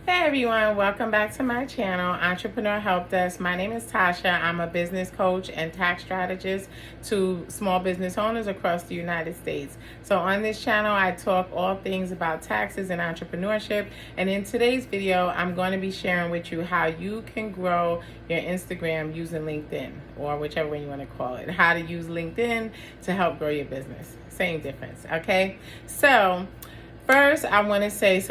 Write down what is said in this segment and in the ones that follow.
Hey everyone, welcome back to my channel, Entrepreneur Help Desk. My name is Tasha. I'm a business coach and tax strategist to small business owners across the United States. So on this channel, I talk all things about taxes and entrepreneurship. And in today's video, I'm going to be sharing with you how you can grow your Instagram using LinkedIn, or whichever one you want to call it. How to use LinkedIn to help grow your business. Same difference, okay? So first, I want to say,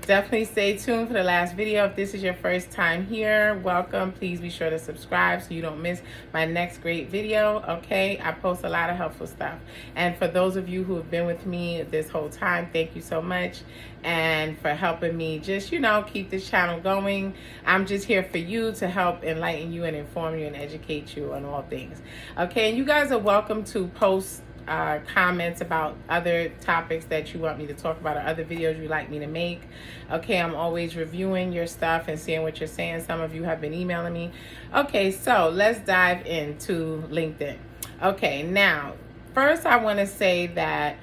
definitely stay tuned for the last video. If this is your first time here, welcome. Please be sure to subscribe so you don't miss my next great video, okay? I post a lot of helpful stuff. And for those of you who have been with me this whole time, thank you so much. And for helping me just, keep this channel going. I'm just here for you to help enlighten you and inform you and educate you on all things, okay? And you guys are welcome to post comments about other topics that you want me to talk about or other videos you'd like me to make. Okay, I'm always reviewing your stuff and seeing what you're saying. Some of you have been emailing me. Okay, so let's dive into LinkedIn. Okay, now, first I want to say that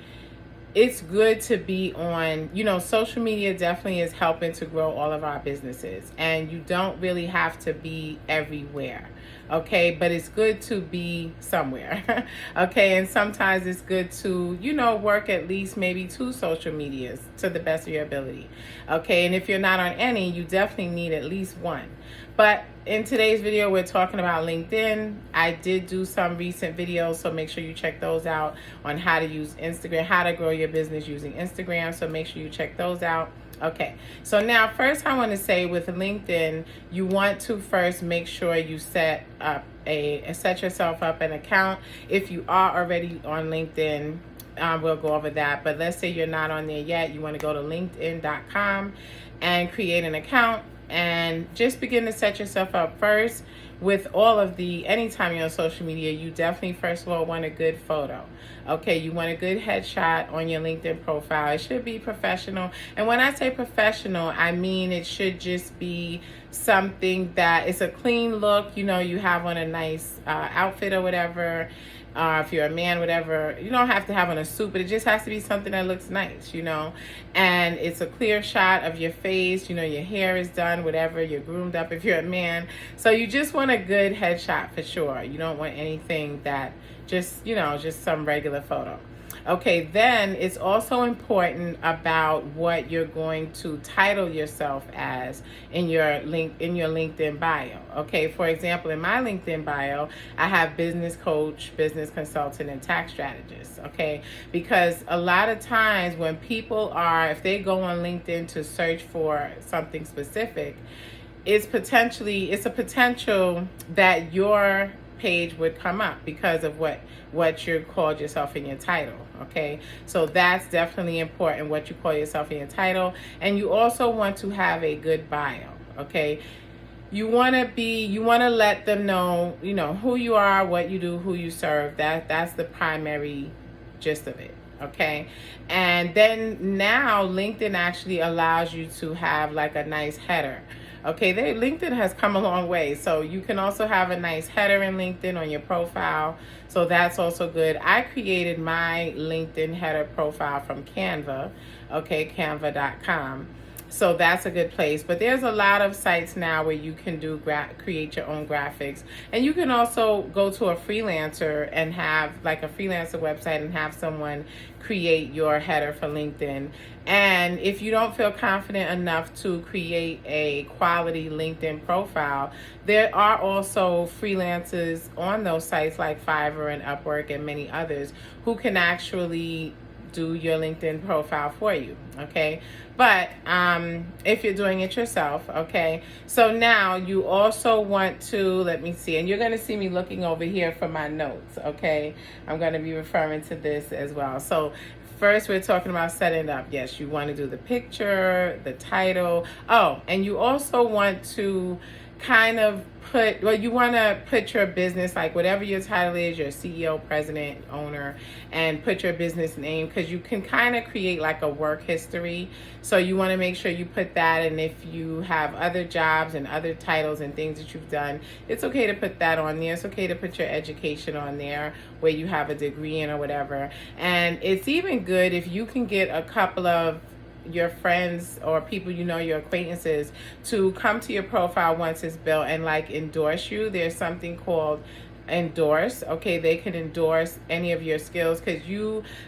it's good to be on, social media definitely is helping to grow all of our businesses, and you don't really have to be everywhere. Okay, but it's good to be somewhere. Okay, and sometimes it's good to, work at least maybe 2 social medias to the best of your ability. Okay, and if you're not on any, you definitely need at least one. But in today's video, we're talking about LinkedIn. I did do some recent videos, so make sure you check those out on how to use Instagram, how to grow your business using Instagram. So make sure you check those out. Okay, so now first I want to say with LinkedIn, you want to first make sure you set yourself up an account. If you are already on LinkedIn, we'll go over that. But let's say you're not on there yet, you want to go to linkedin.com and create an account and just begin to set yourself up first. With all of anytime you're on social media, you definitely first of all want a good photo. Okay, you want a good headshot on your LinkedIn profile. It should be professional. And when I say professional, I mean it should just be something that it's a clean look. You have on a nice outfit or whatever. If you're a man, whatever, you don't have to have on a suit, but it just has to be something that looks nice, and it's a clear shot of your face, your hair is done, whatever, you're groomed up if you're a man. So you just want a good headshot for sure. You don't want anything that just some regular photo. Okay, then it's also important about what you're going to title yourself as in your LinkedIn bio. Okay, for example, in my LinkedIn bio, I have business coach, business consultant, and tax strategist. Okay, because a lot of times when people if they go on LinkedIn to search for something specific, it's a potential that your page would come up because of what you called yourself in your title. Okay, so that's definitely important, what you call yourself in your title. And you also want to have a good bio. Okay, you want to let them know who you are, what you do, who you serve. That's the primary gist of it. Okay, and then now LinkedIn actually allows you to have like a nice header. Okay, LinkedIn has come a long way. So you can also have a nice header in LinkedIn on your profile. So that's also good. I created my LinkedIn header profile from Canva, okay, canva.com. So that's a good place. But there's a lot of sites now where you can create your own graphics. And you can also go to a freelancer and have like a freelancer website and have someone create your header for LinkedIn. And if you don't feel confident enough to create a quality LinkedIn profile, there are also freelancers on those sites like Fiverr and Upwork and many others who can actually do your LinkedIn profile for you. Okay, but if you're doing it yourself, okay, so now you also want to, let me see, and you're going to see me looking over here for my notes. Okay, I'm going to be referring to this as well. So first we're talking about setting it up. Yes, you want to do the picture, the title. Oh, and you also want to kind of you want to put your business, like whatever your title is, your CEO, president, owner, and put your business name, because you can kind of create like a work history. So you want to make sure you put that. And if you have other jobs and other titles and things that you've done, it's okay to put that on there. It's okay to put your education on there, where you have a degree in or whatever. And it's even good if you can get a couple of your friends or people you know, your acquaintances, to come to your profile once it's built and like endorse you. There's something called endorse. Okay, they can endorse any of your skills, because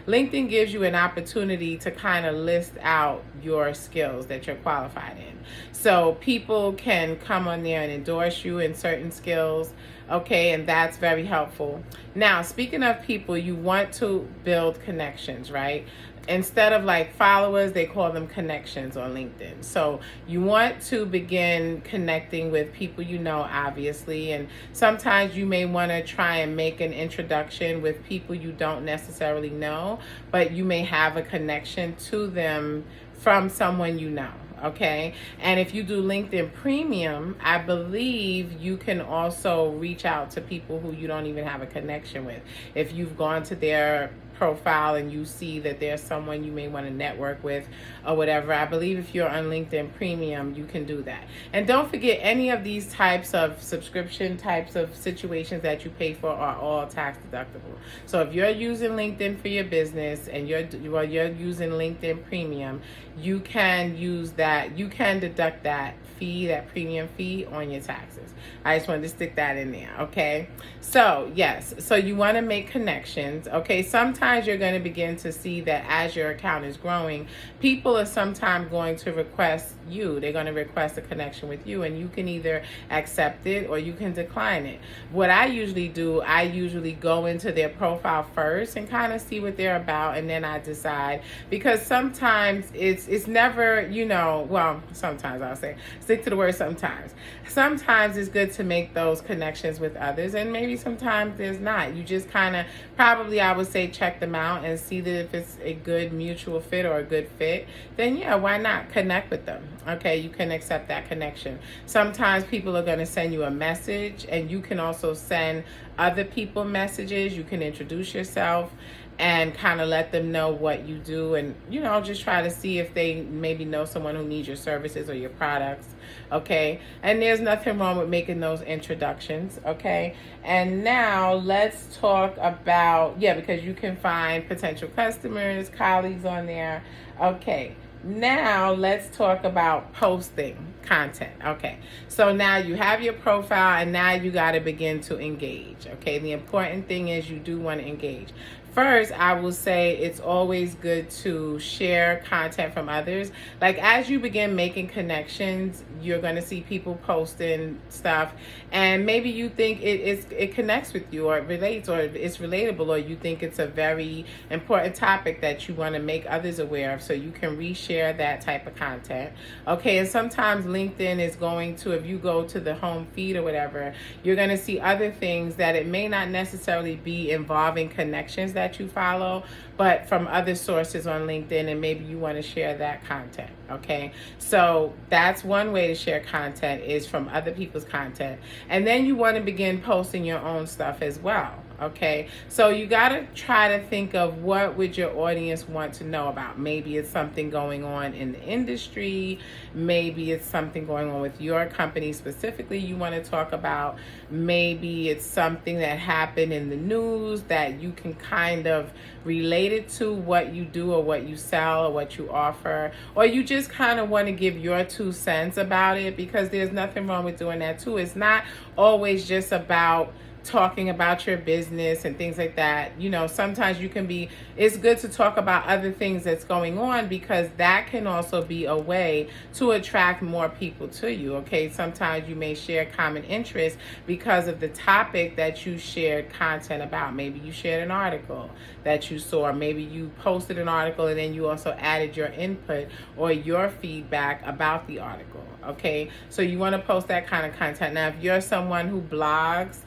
LinkedIn gives you an opportunity to kind of list out your skills that you're qualified in. So people can come on there and endorse you in certain skills. Okay, and that's very helpful. Now, speaking of people, you want to build connections, right? Instead of like followers, they call them connections on LinkedIn. So you want to begin connecting with people you know, obviously, and sometimes you may want to try and make an introduction with people you don't necessarily know, but you may have a connection to them from someone you know. Okay, and if you do LinkedIn Premium, I believe you can also reach out to people who you don't even have a connection with. If you've gone to their profile and you see that there's someone you may want to network with or whatever, I believe if you're on LinkedIn Premium, you can do that. And don't forget, any of these types of subscription types of situations that you pay for are all tax deductible. So if you're using LinkedIn for your business and you're using LinkedIn Premium, you can use that, you can deduct that fee, that premium fee, on your taxes. I just wanted to stick that in there, okay? So yes, so you want to make connections, okay? Sometimes you're going to begin to see that as your account is growing, people are sometimes going to request you. They're going to request a connection with you, and you can either accept it or you can decline it. What I usually do, I usually go into their profile first and kind of see what they're about, and then I decide, because sometimes it's never, you know, well, sometimes I'll say, stick to the word sometimes. Sometimes it's good to make those connections with others, and maybe sometimes there's not. You just kind of, probably I would say, check them out and see that if it's a good mutual fit or a good fit, then yeah, why not connect with them? Okay, you can accept that connection. Sometimes people are going to send you a message, and you can also send other people messages. You can introduce yourself and kind of let them know what you do, and you know, just try to see if they maybe know someone who needs your services or your products. Okay, and there's nothing wrong with making those introductions. Okay, and now let's talk about, yeah, because you can find potential customers, colleagues on there. Okay, now let's talk about posting content. Okay, so now you have your profile, and now you got to begin to engage. Okay, the important thing is you do want to engage. First, I will say it's always good to share content from others. Like, as you begin making connections, you're going to see people posting stuff, and maybe you think it connects with you, or it relates, or it's relatable, or you think it's a very important topic that you want to make others aware of, so you can reshare that type of content. Okay, and sometimes LinkedIn is going to, if you go to the home feed or whatever, you're going to see other things that it may not necessarily be involving connections that you follow, but from other sources on LinkedIn, and maybe you want to share that content. Okay, so that's one way to share content, is from other people's content. And then you want to begin posting your own stuff as well. Okay, so you got to try to think of what would your audience want to know about. Maybe it's something going on in the industry. Maybe it's something going on with your company specifically you want to talk about. Maybe it's something that happened in the news that you can kind of relate it to what you do or what you sell or what you offer, or you just kind of want to give your 2 cents about it, because there's nothing wrong with doing that too. It's not always just about talking about your business and things like that. You know, sometimes it's good to talk about other things that's going on, because that can also be a way to attract more people to you. Okay, sometimes you may share common interests because of the topic that you shared content about. Maybe you shared an article that you saw, maybe you posted an article and then you also added your input or your feedback about the article. Okay, so you want to post that kind of content. Now, if you're someone who blogs,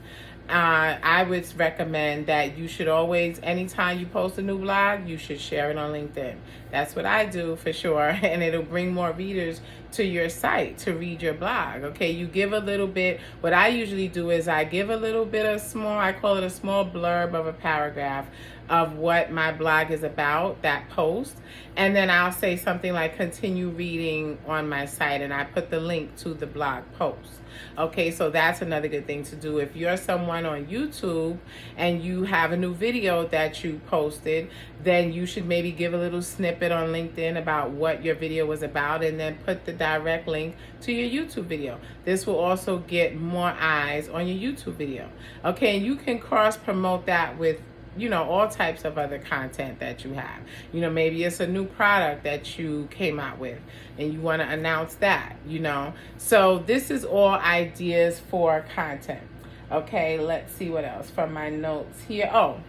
I would recommend that you should always, anytime you post a new blog, you should share it on LinkedIn. That's what I do for sure, and it'll bring more readers to your site to read your blog. Okay, you give a little bit. What I usually do is I give a little bit of I call it a small blurb of a paragraph of what my blog is about, that post, and then I'll say something like continue reading on my site, and I put the link to the blog post. Okay, so that's another good thing to do. If you're someone on YouTube and you have a new video that you posted, then you should maybe give a little snippet on LinkedIn about what your video was about, and then put the direct link to your YouTube video. This will also get more eyes on your YouTube video. Okay, and you can cross promote that with all types of other content that you have. Maybe it's a new product that you came out with and you want to announce that, So this is all ideas for content. Okay, let's see what else from my notes here. Oh,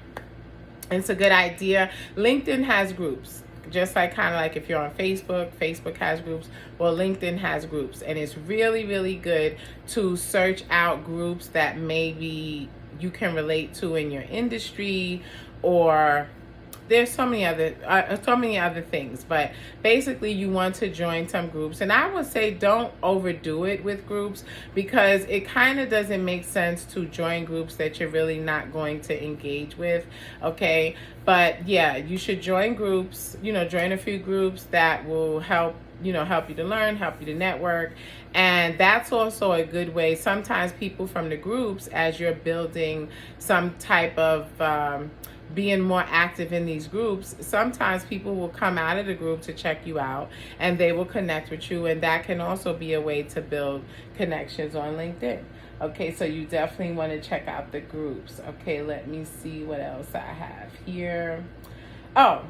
it's a good idea. LinkedIn has groups. Just like if you're on Facebook has groups. Well, LinkedIn has groups, and it's really, really good to search out groups that maybe you can relate to in your industry, or there's so many other things. But basically, you want to join some groups, and I would say don't overdo it with groups, because it kind of doesn't make sense to join groups that you're really not going to engage with. Okay, but yeah, you should join groups. Join a few groups that will help you to learn, help you to network. And that's also a good way. Sometimes people from the groups, as you're building some type of being more active in these groups, sometimes people will come out of the group to check you out, and they will connect with you, and that can also be a way to build connections on LinkedIn. Okay, so you definitely want to check out the groups. Okay, let me see what else I have here. Oh,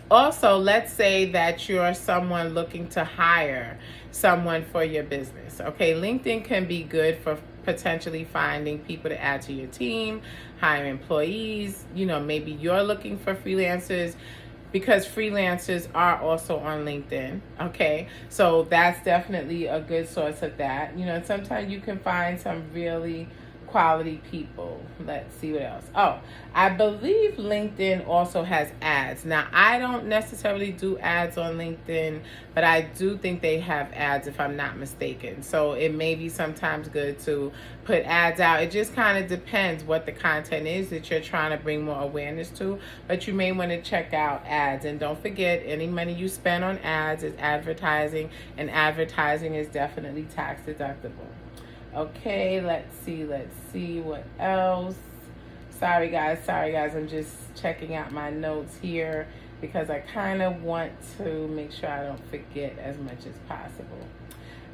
also, let's say that you're someone looking to hire someone for your business. Okay, LinkedIn can be good for potentially finding people to add to your team, hire employees. Maybe you're looking for freelancers, because freelancers are also on LinkedIn. Okay, so that's definitely a good source of that. Sometimes you can find some really quality people. Let's see what else. Oh, I believe LinkedIn also has ads. Now, I don't necessarily do ads on LinkedIn, but I do think they have ads, if I'm not mistaken. So it may be sometimes good to put ads out. It just kind of depends what the content is that you're trying to bring more awareness to, but you may want to check out ads. And don't forget, any money you spend on ads is advertising, and advertising is definitely tax deductible. Okay, let's see what else. Sorry guys, I'm just checking out my notes here, because I kind of want to make sure I don't forget as much as possible.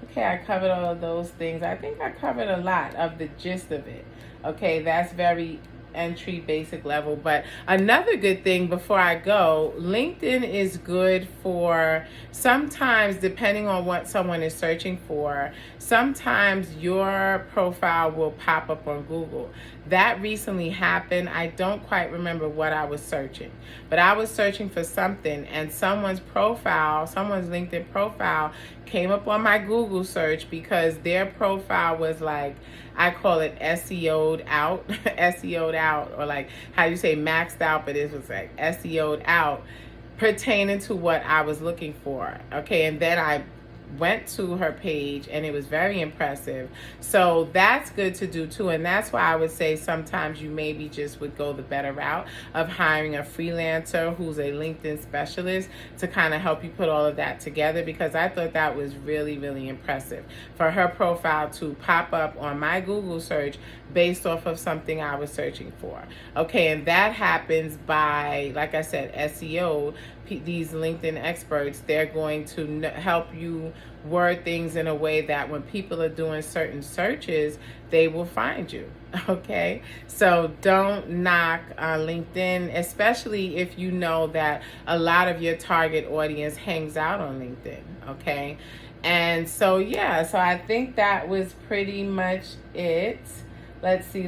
Okay, I covered all of those things. I think I covered a lot of the gist of it. Okay, that's very entry basic level. But another good thing before I go, LinkedIn is good for sometimes, depending on what someone is searching for, sometimes your profile will pop up on Google. That recently happened. I don't quite remember what I was searching, but I was searching for something, and someone's LinkedIn profile came up on my Google search, because their profile was like, I call it SEO'd out, SEO'd out, or like how you say maxed out, but it was like SEO'd out, pertaining to what I was looking for. Okay, and then I went to her page, and it was very impressive. So that's good to do too, and that's why I would say sometimes you maybe just would go the better route of hiring a freelancer who's a LinkedIn specialist to kind of help you put all of that together, because I thought that was really, really impressive for her profile to pop up on my Google search based off of something I was searching for. Okay, and that happens by, like I said, SEO. These LinkedIn experts, they're going to help you word things in a way that when people are doing certain searches, they will find you. Okay, so don't knock LinkedIn, especially if you know that a lot of your target audience hangs out on LinkedIn. Okay, and so yeah, so I think that was pretty much it. Let's see.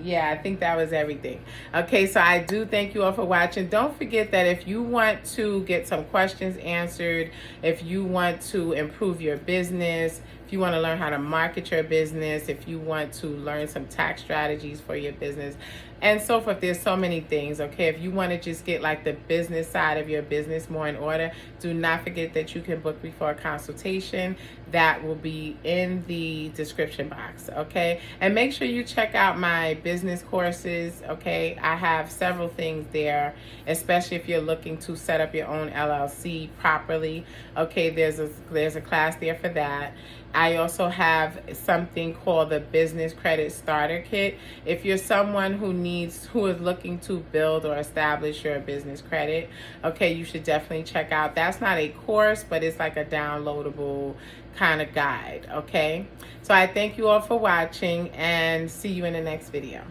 Yeah, I think that was everything. Okay, so I do thank you all for watching. Don't forget that if you want to get some questions answered, if you want to improve your business, if you want to learn how to market your business, if you want to learn some tax strategies for your business, and so forth. There's so many things. Okay, if you want to just get like the business side of your business more in order, do not forget that you can book me for a consultation. That will be in the description box. Okay, and make sure you check out my business courses. Okay, I have several things there, especially if you're looking to set up your own LLC properly. Okay, there's a class there for that. I also have something called the Business Credit Starter Kit. If you're someone who is looking to build or establish your business credit, okay, you should definitely check out. That's not a course, but it's like a downloadable kind of guide, okay? So I thank you all for watching and see you in the next video.